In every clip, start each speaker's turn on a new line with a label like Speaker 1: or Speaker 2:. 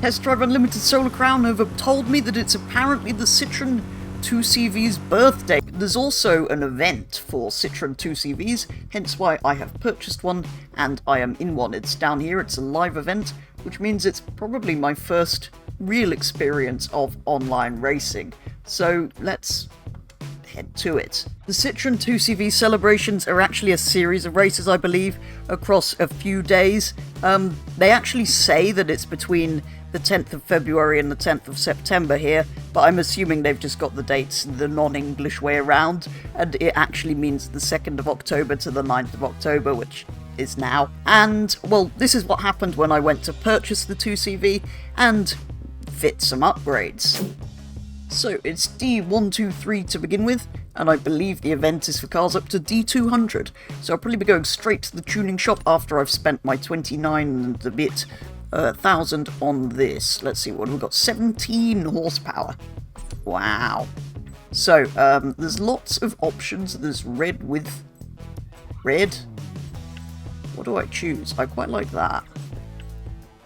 Speaker 1: Test Drive Unlimited Solar Crown have told me that it's apparently the Citroen 2CV's birthday. There's also an event for Citroen 2CV's, hence why I have purchased one, and I am in one. It's down here, it's a live event, which means it's probably my first real experience of online racing. So let's head to it. The Citroen 2CV celebrations are actually a series of races, I believe, across a few days. They actually say that it's between the 10th of February and the 10th of September here, but I'm assuming they've just got the dates the non-English way around, and it actually means the 2nd of October to the 9th of October, which is now. And, well, this is what happened when I went to purchase the 2CV and fit some upgrades. So, it's D123 to begin with, and I believe the event is for cars up to D200, so I'll probably be going straight to the tuning shop after I've spent my 29 and a bit thousand on this. Let's see, what have we got? 17 horsepower. Wow. So, there's lots of options. There's red with red. What do I choose? I quite like that.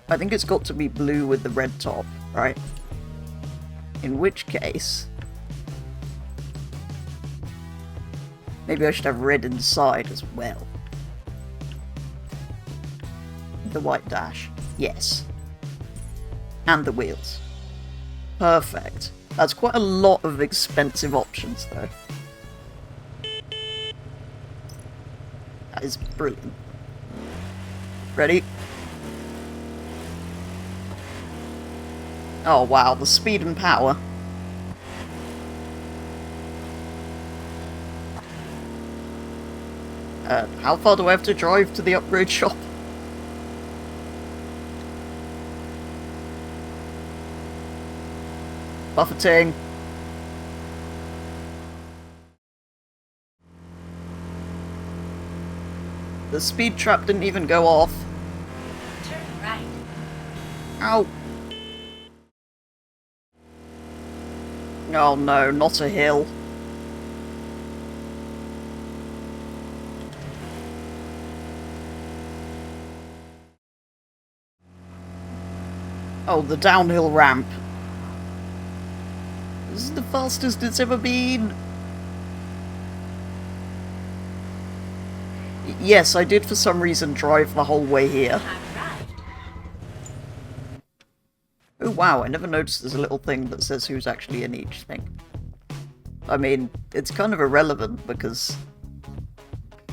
Speaker 1: I think it's got to be blue with the red top, right? In which case, maybe I should have red inside as well. The white dash. Yes. And the wheels. Perfect. That's quite a lot of expensive options, though. That is brilliant. Ready? Oh wow, the speed and power. How far do I have to drive to the upgrade shop? Buffeting. The speed trap didn't even go off.
Speaker 2: Turn right.
Speaker 1: Ow. Oh no, not a hill. Oh, the downhill ramp. This is the fastest it's ever been. Yes, I did for some reason drive the whole way here. Oh wow, I never noticed there's a little thing that says who's actually in each thing. I mean, it's kind of irrelevant because...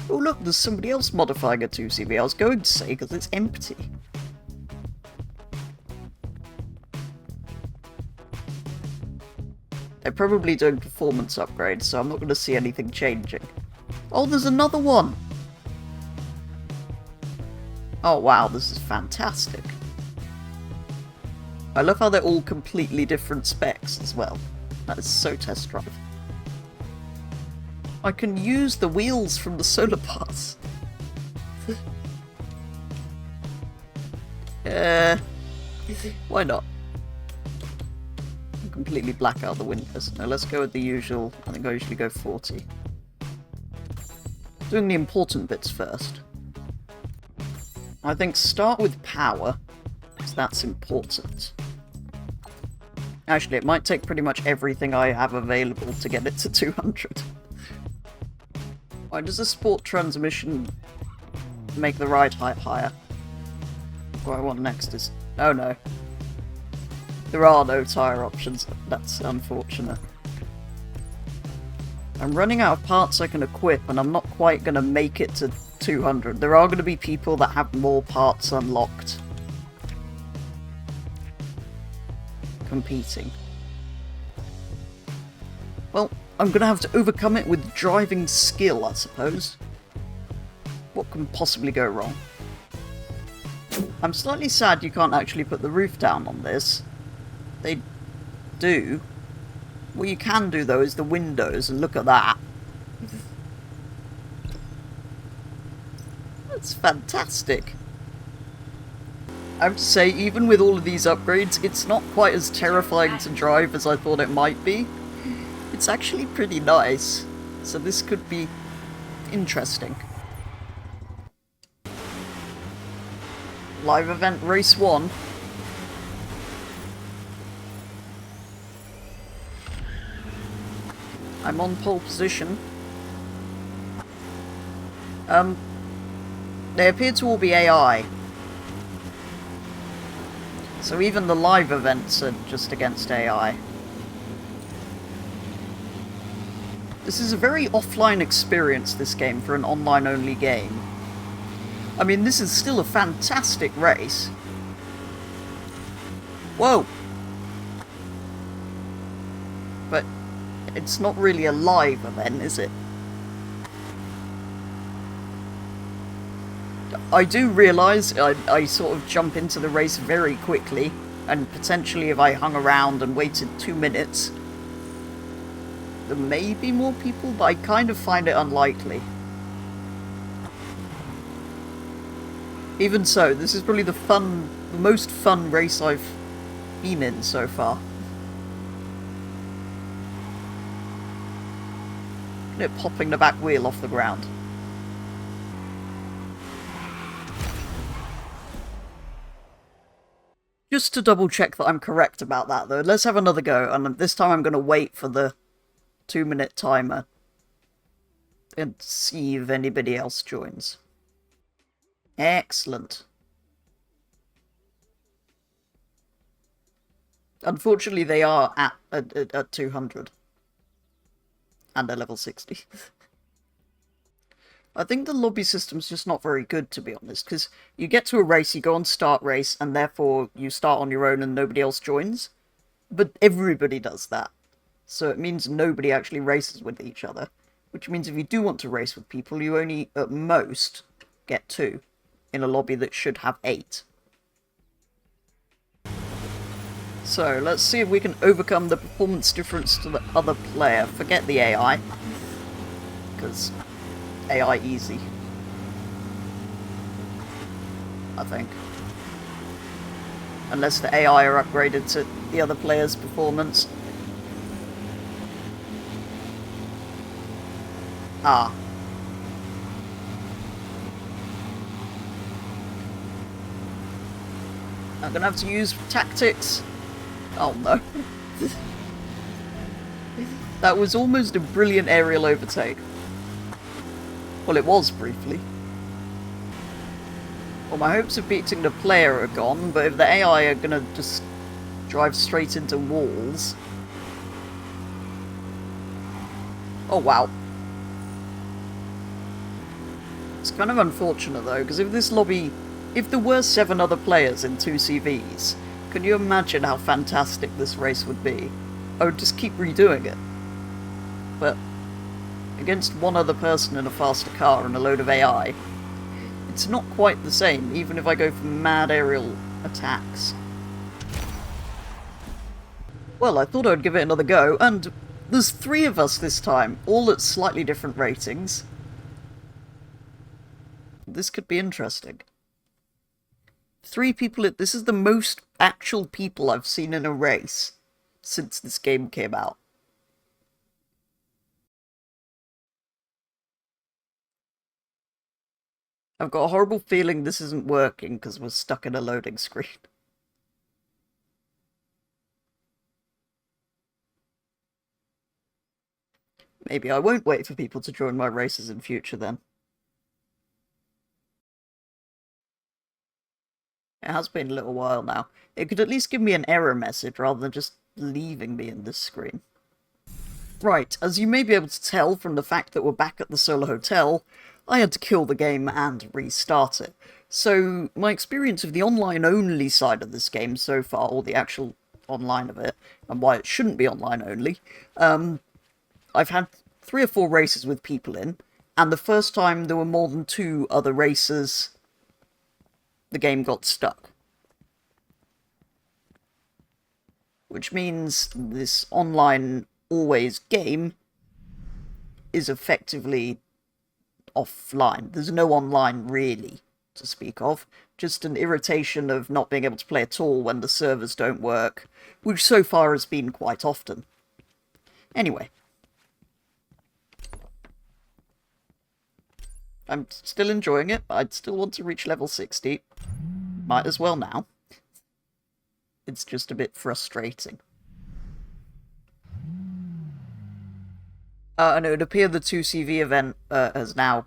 Speaker 1: Oh look, there's somebody else modifying a 2CV. I was going to say, because it's empty. They're probably doing performance upgrades, so I'm not going to see anything changing. Oh, there's another one! Oh wow, this is fantastic. I love how they're all completely different specs as well. That is so test drive. I can use the wheels from the solar parts. Why not? Completely black out the windows. Now let's go with the usual. I think I usually go 40. Doing the important bits first. I think start with power, because that's important. Actually, it might take pretty much everything I have available to get it to 200. Why does a sport transmission make the ride height higher? What I want next is... Oh no. There are no tyre options. That's unfortunate. I'm running out of parts I can equip, and I'm not quite going to make it to 200. There are going to be people that have more parts unlocked. Competing. Well, I'm going to have to overcome it with driving skill, I suppose. What can possibly go wrong? I'm slightly sad you can't actually put the roof down on this. They do. What you can do, though, is the windows, and look at that. That's fantastic. I have to say, even with all of these upgrades, it's not quite as terrifying to drive as I thought it might be. It's actually pretty nice, so this could be interesting. Live event race 1. I'm on pole position. They appear to all be AI. So even the live events are just against AI. This is a very offline experience, this game, for an online-only game. I mean, this is still a fantastic race. Whoa! But it's not really a live event, is it? I do realise I sort of jump into the race very quickly, and potentially if I hung around and waited 2 minutes, there may be more people, but I kind of find it unlikely. Even so, this is probably the most fun race I've been in so far. Look at it popping the back wheel off the ground. Just to double check that I'm correct about that though, let's have another go, and this time I'm going to wait for the 2-minute timer and see if anybody else joins. Excellent. Unfortunately, they are at 200. And at level 60. I think the lobby system's just not very good, to be honest, because you get to a race, you go on start race, and therefore you start on your own and nobody else joins. But everybody does that. So it means nobody actually races with each other. Which means if you do want to race with people, you only, at most, get 2. In a lobby that should have 8. So, let's see if we can overcome the performance difference to the other player. Forget the AI. Because AI easy. I think. Unless the AI are upgraded to the other player's performance. Ah. I'm gonna have to use tactics. Oh no. That was almost a brilliant aerial overtake. Well, it was briefly. Well, my hopes of beating the player are gone, but if the AI are gonna just drive straight into walls... Oh, wow. It's kind of unfortunate, though, because if this lobby... If there were 7 other players in 2CV's, can you imagine how fantastic this race would be? I would just keep redoing it. But against one other person in a faster car and a load of AI, it's not quite the same, even if I go for mad aerial attacks. Well, I thought I'd give it another go, and there's 3 of us this time, all at slightly different ratings. This could be interesting. 3 people, this is the most actual people I've seen in a race since this game came out. I've got a horrible feeling this isn't working because we're stuck in a loading screen. Maybe I won't wait for people to join my races in future then. It has been a little while now. It could at least give me an error message rather than just leaving me in this screen. Right, as you may be able to tell from the fact that we're back at the Solar Hotel, I had to kill the game and restart it. So, my experience of the online-only side of this game so far, or the actual online of it, and why it shouldn't be online-only, I've had 3 or 4 races with people in, and the first time there were more than 2 other races, the game got stuck. Which means this online always game is effectively offline. There's no online really to speak of. Just an irritation of not being able to play at all when the servers don't work, which so far has been quite often. Anyway. I'm still enjoying it. I'd still want to reach level 60. Might as well now. It's just a bit frustrating. And it would appear the 2CV event has now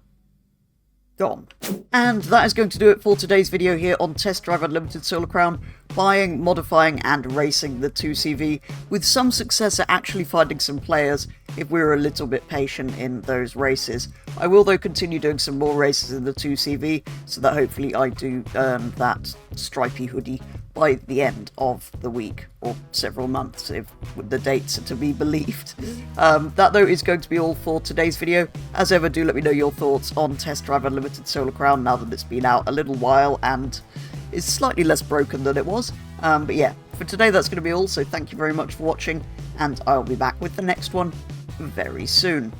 Speaker 1: gone. And that is going to do it for today's video here on Test Drive Unlimited Solar Crown, buying, modifying and racing the 2CV, with some success at actually finding some players if we were a little bit patient in those races. I will though continue doing some more races in the 2CV, so that hopefully I do earn that stripy hoodie by the end of the week, or several months if the dates are to be believed. That though is going to be all for today's video. As ever, do let me know your thoughts on Test Drive Unlimited Solar Crown now that it's been out a little while and is slightly less broken than it was. But yeah, for today that's going to be all, so thank you very much for watching, and I'll be back with the next one very soon.